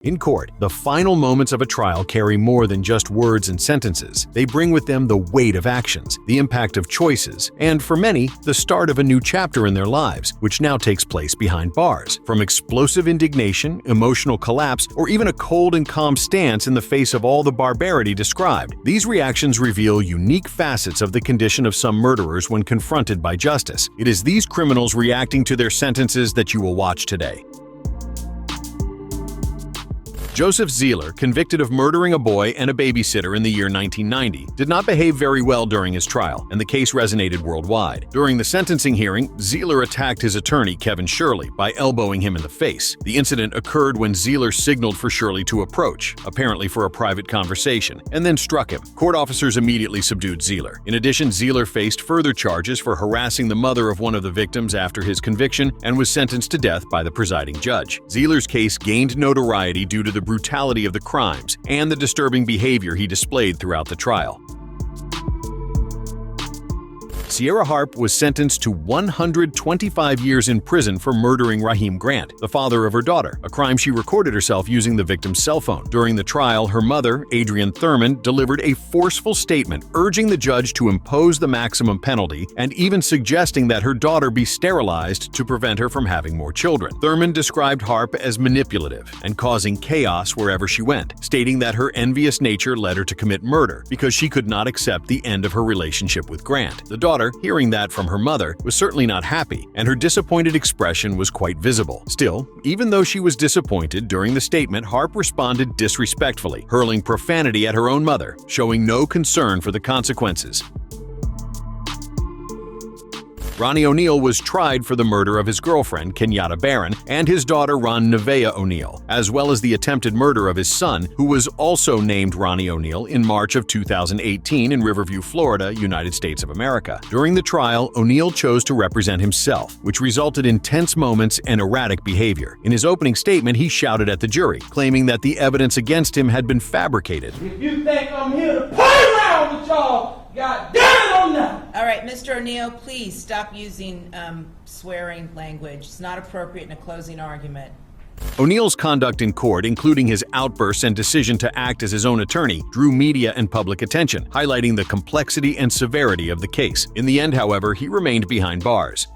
In court, the final moments of a trial carry more than just words and sentences. They bring with them the weight of actions, the impact of choices, and for many, the start of a new chapter in their lives, which now takes place behind bars. From explosive indignation, emotional collapse, or even a cold and calm stance in the face of all the barbarity described, these reactions reveal unique facets of the condition of some murderers when confronted by justice. It is these criminals reacting to their sentences that you will watch today. Joseph Zieler, convicted of murdering a boy and a babysitter in the year 1990, did not behave very well during his trial, and the case resonated worldwide. During the sentencing hearing, Zieler attacked his attorney, Kevin Shirley, by elbowing him in the face. The incident occurred when Zieler signaled for Shirley to approach, apparently for a private conversation, and then struck him. Court officers immediately subdued Zieler. In addition, Zieler faced further charges for harassing the mother of one of the victims after his conviction and was sentenced to death by the presiding judge. Zieler's case gained notoriety due to the brutality of the crimes and the disturbing behavior he displayed throughout the trial. Sierra Harp was sentenced to 125 years in prison for murdering Raheem Grant, the father of her daughter, a crime she recorded herself using the victim's cell phone. During the trial, her mother, Adrienne Thurman, delivered a forceful statement urging the judge to impose the maximum penalty and even suggesting that her daughter be sterilized to prevent her from having more children. Thurman described Harp as manipulative and causing chaos wherever she went, stating that her envious nature led her to commit murder because she could not accept the end of her relationship with Grant. The daughter, hearing that from her mother, was certainly not happy, and her disappointed expression was quite visible. Still, even though she was disappointed, during the statement, Harp responded disrespectfully, hurling profanity at her own mother, showing no concern for the consequences. Ronnie O'Neal was tried for the murder of his girlfriend, Kenyatta Barron, and his daughter, Ron Nevaeh O'Neal, as well as the attempted murder of his son, who was also named Ronnie O'Neal, in March of 2018 in Riverview, Florida, United States of America. During the trial, O'Neal chose to represent himself, which resulted in tense moments and erratic behavior. In his opening statement, he shouted at the jury, claiming that the evidence against him had been fabricated. If you think I'm here to play around with y'all, God damn it, I'm not. All right, Mr. O'Neal, please stop using swearing language. It's not appropriate in a closing argument. O'Neal's conduct in court, including his outbursts and decision to act as his own attorney, drew media and public attention, highlighting the complexity and severity of the case. In the end, however, he remained behind bars.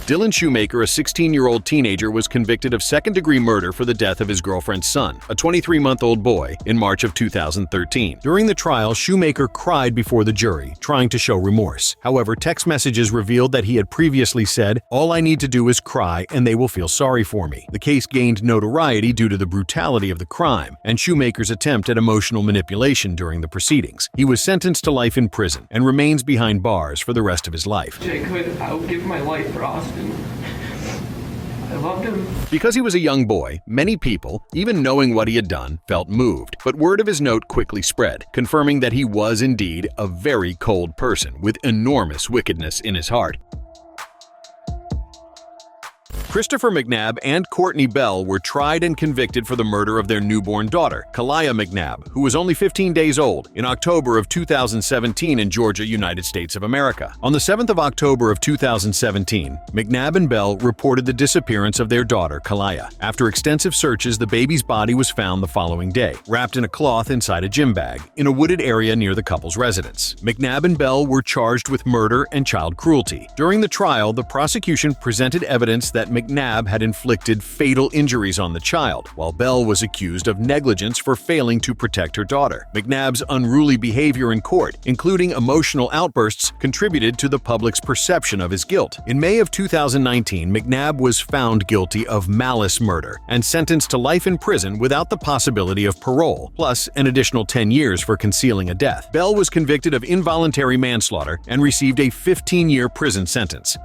Dylan Shoemaker, a 16-year-old teenager, was convicted of second-degree murder for the death of his girlfriend's son, a 23-month-old boy, in March of 2013. During the trial, Shoemaker cried before the jury, trying to show remorse. However, text messages revealed that he had previously said, "All I need to do is cry and they will feel sorry for me." The case gained notoriety due to the brutality of the crime and Shoemaker's attempt at emotional manipulation during the proceedings. He was sentenced to life in prison and remains behind bars for the rest of his life. I would give my life for Austin. I loved him. Because he was a young boy, many people, even knowing what he had done, felt moved. But word of his note quickly spread, confirming that he was indeed a very cold person with enormous wickedness in his heart. Christopher McNabb and Courtney Bell were tried and convicted for the murder of their newborn daughter, Kalaya McNabb, who was only 15 days old, in October of 2017 in Georgia, United States of America. On the 7th of October of 2017, McNabb and Bell reported the disappearance of their daughter, Kalaya. After extensive searches, the baby's body was found the following day, wrapped in a cloth inside a gym bag, in a wooded area near the couple's residence. McNabb and Bell were charged with murder and child cruelty. During the trial, the prosecution presented evidence that McNabb had inflicted fatal injuries on the child, while Bell was accused of negligence for failing to protect her daughter. McNabb's unruly behavior in court, including emotional outbursts, contributed to the public's perception of his guilt. In May of 2019, McNabb was found guilty of malice murder and sentenced to life in prison without the possibility of parole, plus an additional 10 years for concealing a death. Bell was convicted of involuntary manslaughter and received a 15-year prison sentence.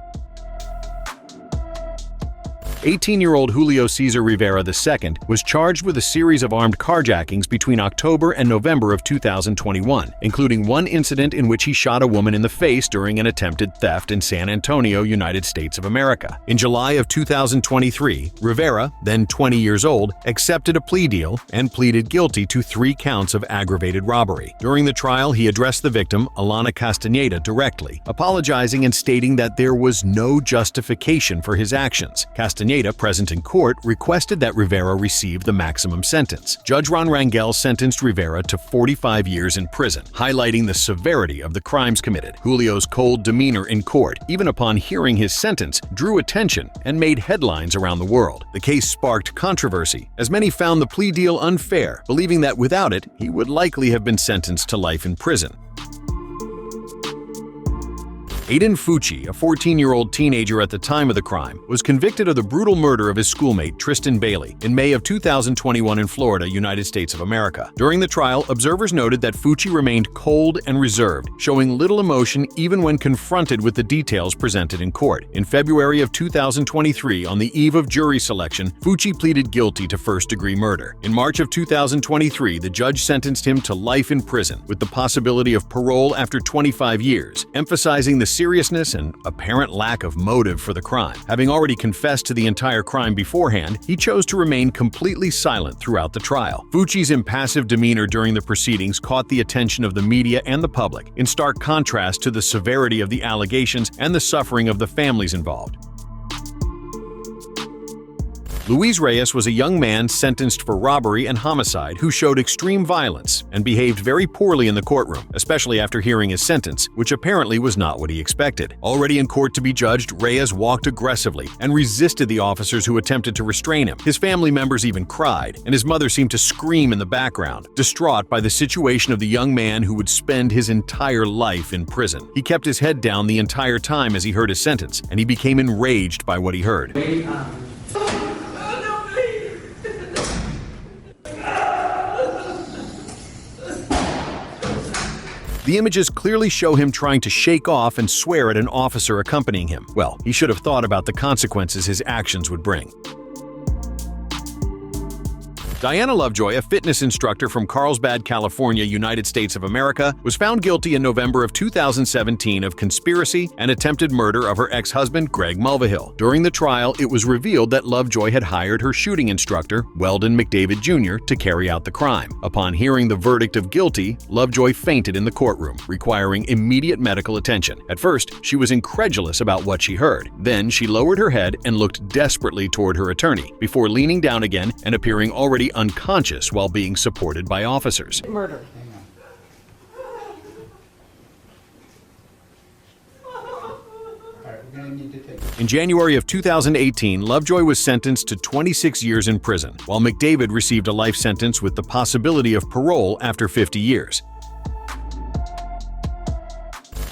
18-year-old Julio Cesar Rivera II was charged with a series of armed carjackings between October and November of 2021, including one incident in which he shot a woman in the face during an attempted theft in San Antonio, United States of America. In July of 2023, Rivera, then 20 years old, accepted a plea deal and pleaded guilty to 3 counts of aggravated robbery. During the trial, he addressed the victim, Alana Castaneda, directly, apologizing and stating that there was no justification for his actions. Castaneda Pineda, present in court, requested that Rivera receive the maximum sentence. Judge Ron Rangel sentenced Rivera to 45 years in prison, highlighting the severity of the crimes committed. Julio's cold demeanor in court, even upon hearing his sentence, drew attention and made headlines around the world. The case sparked controversy, as many found the plea deal unfair, believing that without it, he would likely have been sentenced to life in prison. Aiden Fucci, a 14-year-old teenager at the time of the crime, was convicted of the brutal murder of his schoolmate Tristan Bailey in May of 2021 in Florida, United States of America. During the trial, observers noted that Fucci remained cold and reserved, showing little emotion even when confronted with the details presented in court. In February of 2023, on the eve of jury selection, Fucci pleaded guilty to first-degree murder. In March of 2023, the judge sentenced him to life in prison, with the possibility of parole after 25 years, emphasizing the seriousness and apparent lack of motive for the crime. Having already confessed to the entire crime beforehand, he chose to remain completely silent throughout the trial. Fucci's impassive demeanor during the proceedings caught the attention of the media and the public, in stark contrast to the severity of the allegations and the suffering of the families involved. Luis Reyes was a young man sentenced for robbery and homicide who showed extreme violence and behaved very poorly in the courtroom, especially after hearing his sentence, which apparently was not what he expected. Already in court to be judged, Reyes walked aggressively and resisted the officers who attempted to restrain him. His family members even cried, and his mother seemed to scream in the background, distraught by the situation of the young man who would spend his entire life in prison. He kept his head down the entire time as he heard his sentence, and he became enraged by what he heard. The images clearly show him trying to shake off and swear at an officer accompanying him. Well, he should have thought about the consequences his actions would bring. Diana Lovejoy, a fitness instructor from Carlsbad, California, United States of America, was found guilty in November of 2017 of conspiracy and attempted murder of her ex-husband, Greg Mulvihill. During the trial, it was revealed that Lovejoy had hired her shooting instructor, Weldon McDavid Jr., to carry out the crime. Upon hearing the verdict of guilty, Lovejoy fainted in the courtroom, requiring immediate medical attention. At first, she was incredulous about what she heard. Then she lowered her head and looked desperately toward her attorney, before leaning down again and appearing already unconscious while being supported by officers. Murder. In January of 2018, Lovejoy was sentenced to 26 years in prison, while McDavid received a life sentence with the possibility of parole after 50 years.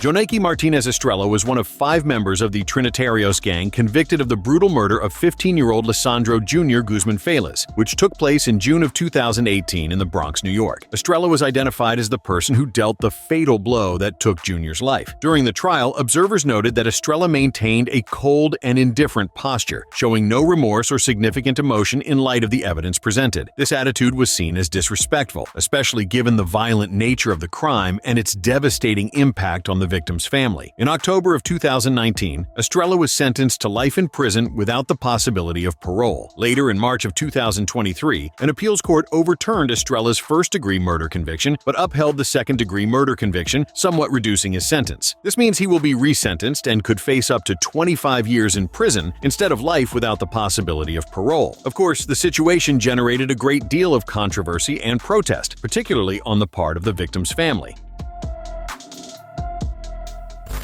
Joneiki Martinez Estrella was one of 5 members of the Trinitarios gang convicted of the brutal murder of 15-year-old Lisandro Jr. Guzman Feliz, which took place in June of 2018 in the Bronx, New York. Estrella was identified as the person who dealt the fatal blow that took Jr.'s life. During the trial, observers noted that Estrella maintained a cold and indifferent posture, showing no remorse or significant emotion in light of the evidence presented. This attitude was seen as disrespectful, especially given the violent nature of the crime and its devastating impact on the victim's family. In October of 2019, Estrella was sentenced to life in prison without the possibility of parole. Later, in March of 2023, an appeals court overturned Estrella's first-degree murder conviction, but upheld the second-degree murder conviction, somewhat reducing his sentence. This means he will be resentenced and could face up to 25 years in prison instead of life without the possibility of parole. Of course, the situation generated a great deal of controversy and protest, particularly on the part of the victim's family.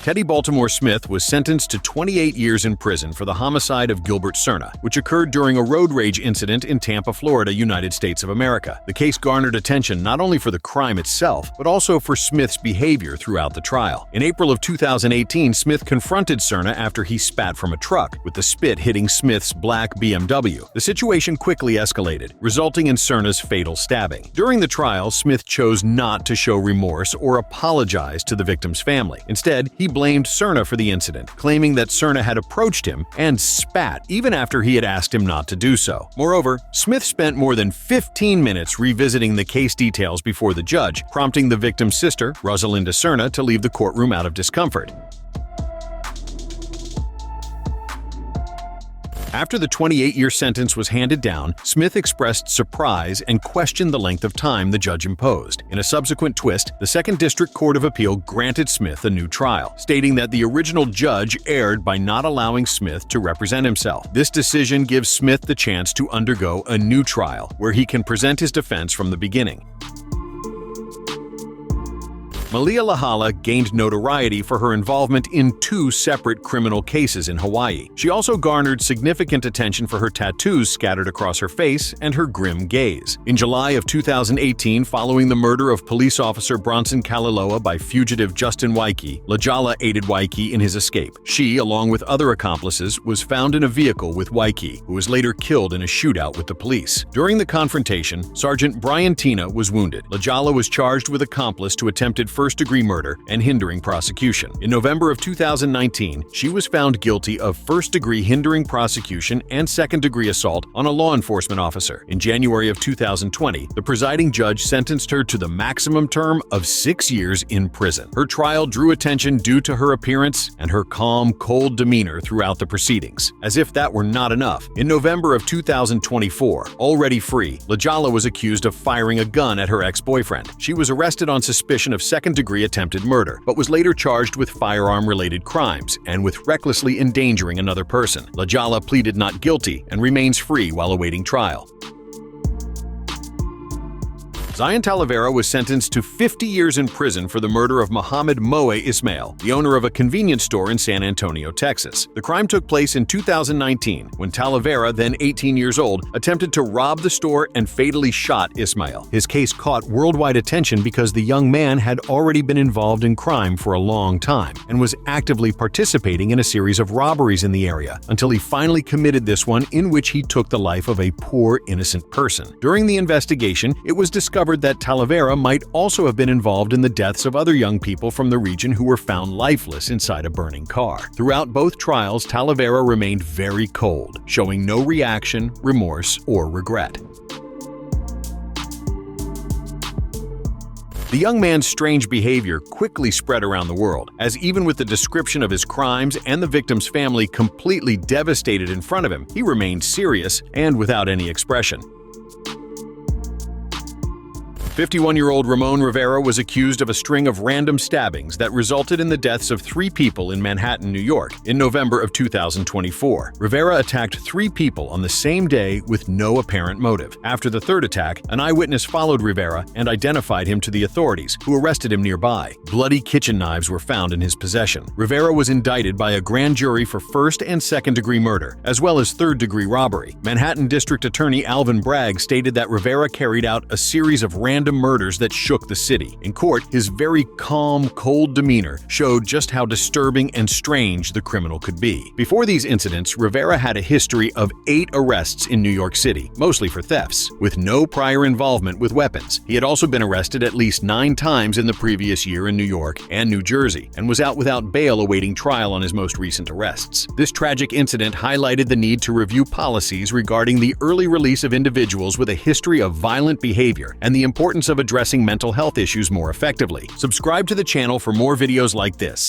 Teddy Baltimore Smith was sentenced to 28 years in prison for the homicide of Gilbert Cerna, which occurred during a road rage incident in Tampa, Florida, United States of America. The case garnered attention not only for the crime itself, but also for Smith's behavior throughout the trial. In April of 2018, Smith confronted Cerna after he spat from a truck, with the spit hitting Smith's black BMW. The situation quickly escalated, resulting in Cerna's fatal stabbing. During the trial, Smith chose not to show remorse or apologize to the victim's family. Instead, he blamed Cerna for the incident, claiming that Cerna had approached him and spat even after he had asked him not to do so. Moreover, Smith spent more than 15 minutes revisiting the case details before the judge, prompting the victim's sister, Rosalinda Cerna, to leave the courtroom out of discomfort. After the 28-year sentence was handed down, Smith expressed surprise and questioned the length of time the judge imposed. In a subsequent twist, the Second District Court of Appeal granted Smith a new trial, stating that the original judge erred by not allowing Smith to represent himself. This decision gives Smith the chance to undergo a new trial, where he can present his defense from the beginning. Malia Lahala gained notoriety for her involvement in 2 separate criminal cases in Hawaii. She also garnered significant attention for her tattoos scattered across her face and her grim gaze. In July of 2018, following the murder of police officer Bronson Kaliloa by fugitive Justin Waike, Lajala aided Waike in his escape. She, along with other accomplices, was found in a vehicle with Waike, who was later killed in a shootout with the police. During the confrontation, Sergeant Brian Tina was wounded. Lajala was charged with accomplice to attempted first-degree murder and hindering prosecution. In November of 2019, she was found guilty of first-degree hindering prosecution and second-degree assault on a law enforcement officer. In January of 2020, the presiding judge sentenced her to the maximum term of 6 years in prison. Her trial drew attention due to her appearance and her calm, cold demeanor throughout the proceedings. As if that were not enough, in November of 2024, already free, Lajala was accused of firing a gun at her ex-boyfriend. She was arrested on suspicion of second-degree attempted murder, but was later charged with firearm-related crimes and with recklessly endangering another person. Lajala pleaded not guilty and remains free while awaiting trial. Zion Talavera was sentenced to 50 years in prison for the murder of Mohammed Moe Ismail, the owner of a convenience store in San Antonio, Texas. The crime took place in 2019 when Talavera, then 18 years old, attempted to rob the store and fatally shot Ismail. His case caught worldwide attention because the young man had already been involved in crime for a long time and was actively participating in a series of robberies in the area until he finally committed this one, in which he took the life of a poor, innocent person. During the investigation, it was discovered that Talavera might also have been involved in the deaths of other young people from the region who were found lifeless inside a burning car. Throughout both trials, Talavera remained very cold, showing no reaction, remorse, or regret. The young man's strange behavior quickly spread around the world, as even with the description of his crimes and the victim's family completely devastated in front of him, he remained serious and without any expression. 51-year-old Ramon Rivera was accused of a string of random stabbings that resulted in the deaths of 3 people in Manhattan, New York, in November of 2024. Rivera attacked 3 people on the same day with no apparent motive. After the third attack, an eyewitness followed Rivera and identified him to the authorities, who arrested him nearby. Bloody kitchen knives were found in his possession. Rivera was indicted by a grand jury for first- and second-degree murder, as well as third-degree robbery. Manhattan District Attorney Alvin Bragg stated that Rivera carried out a series of random murders that shook the city. In court, his very calm, cold demeanor showed just how disturbing and strange the criminal could be. Before these incidents, Rivera had a history of 8 arrests in New York City, mostly for thefts, with no prior involvement with weapons. He had also been arrested at least 9 times in the previous year in New York and New Jersey, and was out without bail awaiting trial on his most recent arrests. This tragic incident highlighted the need to review policies regarding the early release of individuals with a history of violent behavior and the importance of addressing mental health issues more effectively. Subscribe to the channel for more videos like this.